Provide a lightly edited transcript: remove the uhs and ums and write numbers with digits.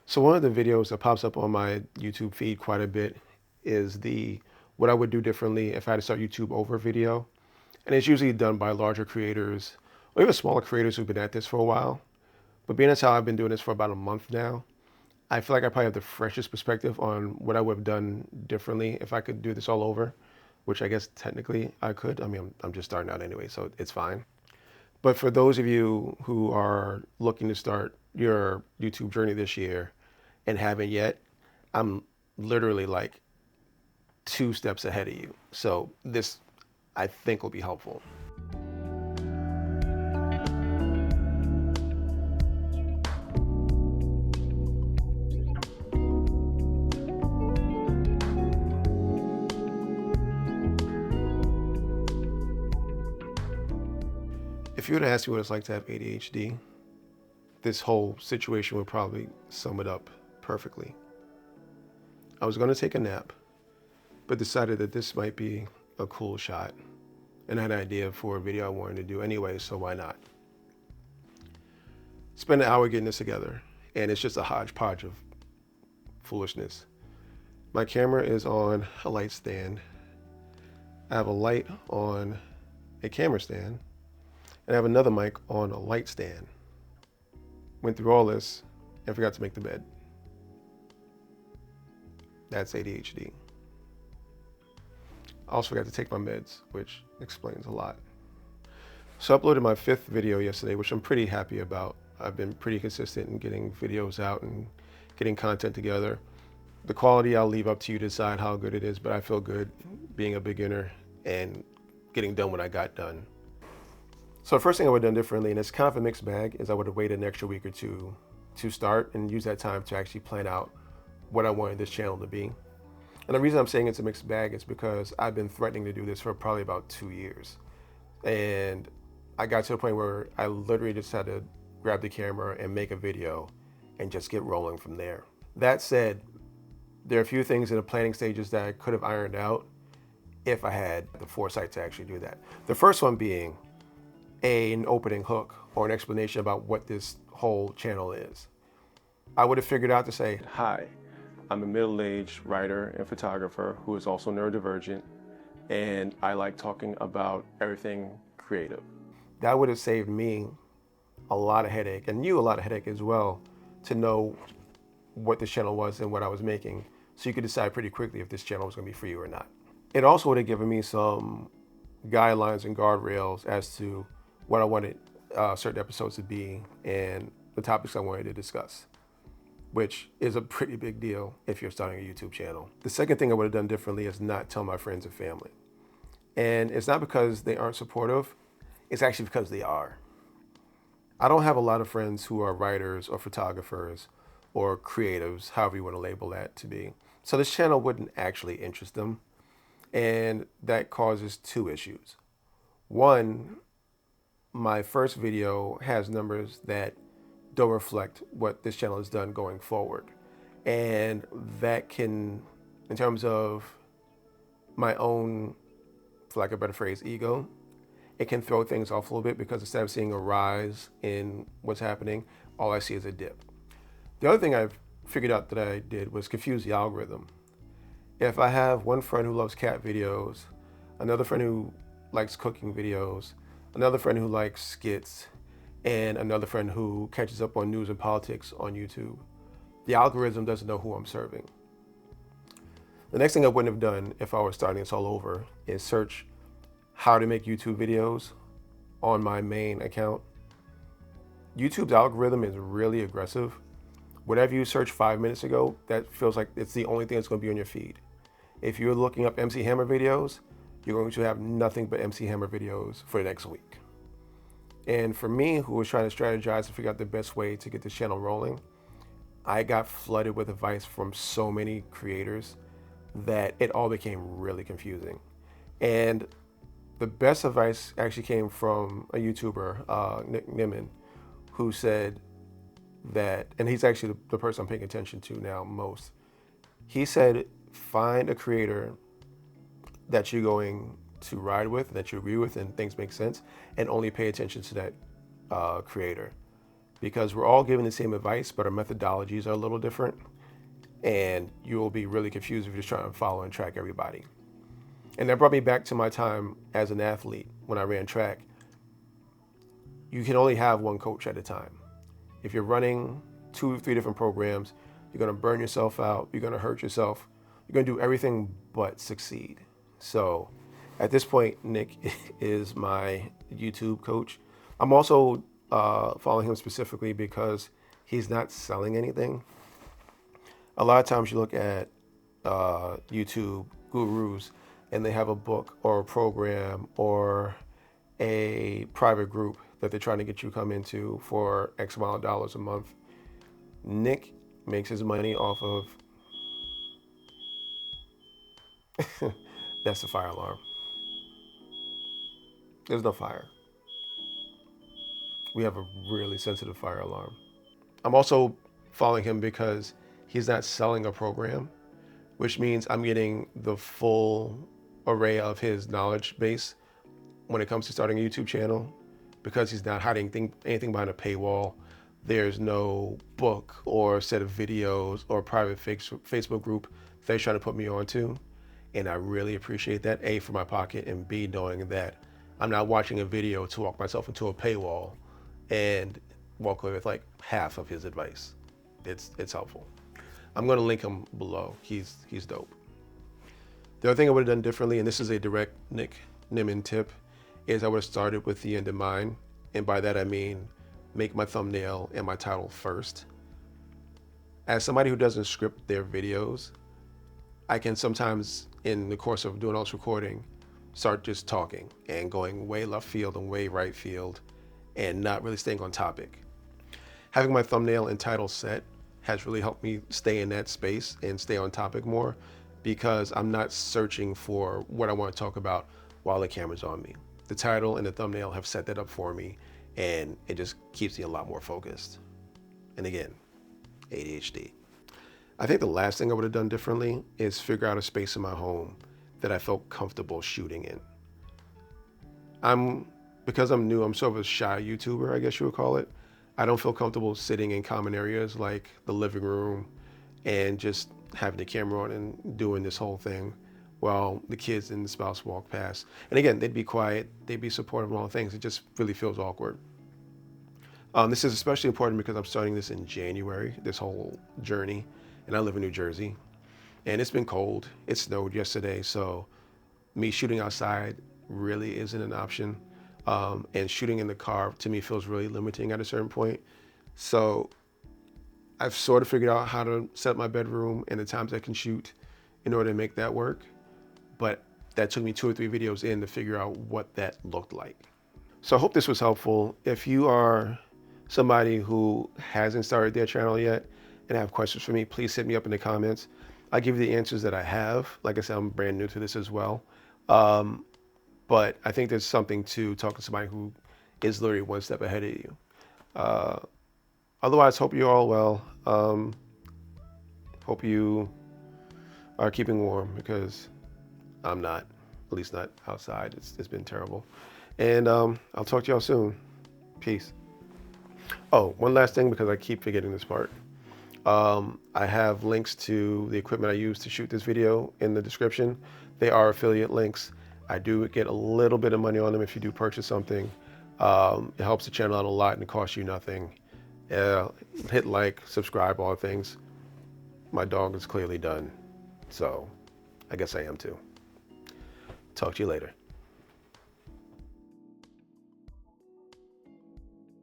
So one of the videos that pops up on my YouTube feed quite a bit is the what I would do differently if I had to start YouTube over video. And it's usually done by larger creators or even smaller creators who've been at this for a while. But being as how I've been doing this for about a month now, I feel like I probably have the freshest perspective on what I would have done differently if I could do this all over, which I guess technically I could. I mean, I'm just starting out anyway, so it's fine. But for those of you who are looking to start your YouTube journey this year and haven't yet, I'm literally like 2 steps ahead of you. So this, I think, will be helpful. If you were to ask me what it's like to have ADHD, this whole situation would probably sum it up perfectly. I was going to take a nap, but decided that this might be a cool shot and I had an idea for a video I wanted to do anyway, so why not? Spend an hour getting this together, and it's just a hodgepodge of foolishness. My camera is on a light stand. I have a light on a camera stand, and I have another mic on a light stand. Went through all this and forgot to make the bed. That's ADHD. I also forgot to take my meds, which explains a lot. So I uploaded my 5th video yesterday, which I'm pretty happy about. I've been pretty consistent in getting videos out and getting content together. The quality I'll leave up to you to decide how good it is, but I feel good being a beginner and getting done when I got done. So the first thing I would have done differently, and it's kind of a mixed bag, is I would have waited an extra week or two to start and use that time to actually plan out what I wanted this channel to be. And the reason I'm saying it's a mixed bag is because I've been threatening to do this for probably about 2 years. And I got to a point where I literally just had to grab the camera and make a video and just get rolling from there. That said, there are a few things in the planning stages that I could have ironed out if I had the foresight to actually do that. The first one being an opening hook or an explanation about what this whole channel is. I would have figured out to say, hi, I'm a middle-aged writer and photographer who is also neurodivergent, and I like talking about everything creative. That would have saved me a lot of headache, and you a lot of headache as well, to know what this channel was and what I was making, so you could decide pretty quickly if this channel was going to be for you or not. It also would have given me some guidelines and guardrails as to what I wanted certain episodes to be and the topics I wanted to discuss, which is a pretty big deal if you're starting a YouTube channel. The second thing I would have done differently is not tell my friends and family. And it's not because they aren't supportive, it's actually because they are. I don't have a lot of friends who are writers or photographers or creatives, however you want to label that to be. So this channel wouldn't actually interest them. And that causes 2 issues. One, my first video has numbers that don't reflect what this channel has done going forward. And that can, in terms of my own, for lack of a better phrase, ego, it can throw things off a little bit because instead of seeing a rise in what's happening, all I see is a dip. The other thing I've figured out that I did was confuse the algorithm. If I have one friend who loves cat videos, another friend who likes cooking videos, another friend who likes skits, and another friend who catches up on news and politics on YouTube, the algorithm doesn't know who I'm serving. The next thing I wouldn't have done if I were starting this all over is search how to make YouTube videos on my main account. YouTube's algorithm is really aggressive. Whatever you searched 5 minutes ago, that feels like it's the only thing that's going to be on your feed. If you're looking up MC Hammer videos, you're going to have nothing but MC Hammer videos for the next week. And for me, who was trying to strategize and figure out the best way to get this channel rolling, I got flooded with advice from so many creators that it all became really confusing. And the best advice actually came from a YouTuber, Nick Nimmin, who said that, and he's actually the person I'm paying attention to now most. He said, find a creator that you're going to ride with, that you agree with, and things make sense, and only pay attention to that creator. because we're all giving the same advice, but our methodologies are a little different. And you will be really confused if you're just trying to follow and track everybody. And that brought me back to my time as an athlete when I ran track. You can only have one coach at a time. If you're running 2 or 3 different programs, you're going to burn yourself out. You're going to hurt yourself. You're going to do everything but succeed. So at this point, Nick is my YouTube coach. I'm also following him specifically because he's not selling anything. A lot of times you look at YouTube gurus and they have a book or a program or a private group that they're trying to get you to come into for X amount of dollars a month. Nick makes his money off of that's the fire alarm. There's no fire. We have a really sensitive fire alarm. I'm also following him because he's not selling a program, which means I'm getting the full array of his knowledge base when it comes to starting a YouTube channel, because he's not hiding anything behind a paywall. There's no book or set of videos or private Facebook group that he's trying to put me onto. And I really appreciate that, A, for my pocket, and B, knowing that I'm not watching a video to walk myself into a paywall and walk away with like half of his advice. It's helpful. I'm going to link him below. He's dope. The other thing I would have done differently, and this is a direct Nick Nimmin tip, is I would have started with the end in mind. And by that I mean make my thumbnail and my title first. As somebody who doesn't script their videos, I can sometimes, in the course of doing all this recording, start just talking and going way left field and way right field and not really staying on topic. Having my thumbnail and title set has really helped me stay in that space and stay on topic more, because I'm not searching for what I want to talk about while the camera's on me. The title and the thumbnail have set that up for me, and it just keeps me a lot more focused. And again, ADHD. I think the last thing I would have done differently is figure out a space in my home that I felt comfortable shooting in. Because I'm new, I'm sort of a shy YouTuber, I guess you would call it. I don't feel comfortable sitting in common areas like the living room and just having the camera on and doing this whole thing while the kids and the spouse walk past. And again, they'd be quiet, they'd be supportive of all things. It just really feels awkward. This is especially important because I'm starting this in January, this whole journey, and I live in New Jersey. And it's been cold, it snowed yesterday, so me shooting outside really isn't an option. And shooting in the car to me feels really limiting at a certain point. So I've sort of figured out how to set up my bedroom and the times I can shoot in order to make that work. But that took me 2 or 3 videos in to figure out what that looked like. So I hope this was helpful. If you are somebody who hasn't started their channel yet and have questions for me, please hit me up in the comments. I'll give you the answers that I have. Like I said, I'm brand new to this as well. But I think there's something to talk to somebody who is literally one step ahead of you. Otherwise, hope you're all well. Hope you are keeping warm, because I'm not, at least not outside. It's been terrible. And I'll talk to y'all soon. Peace. Oh, one last thing, because I keep forgetting this part. I have links to the equipment I use to shoot this video in the description. They are affiliate links. I do get a little bit of money on them if you do purchase something. It helps the channel out a lot and it costs you nothing. Hit like, subscribe, all things. My dog is clearly done, so I guess I am too. Talk to you later.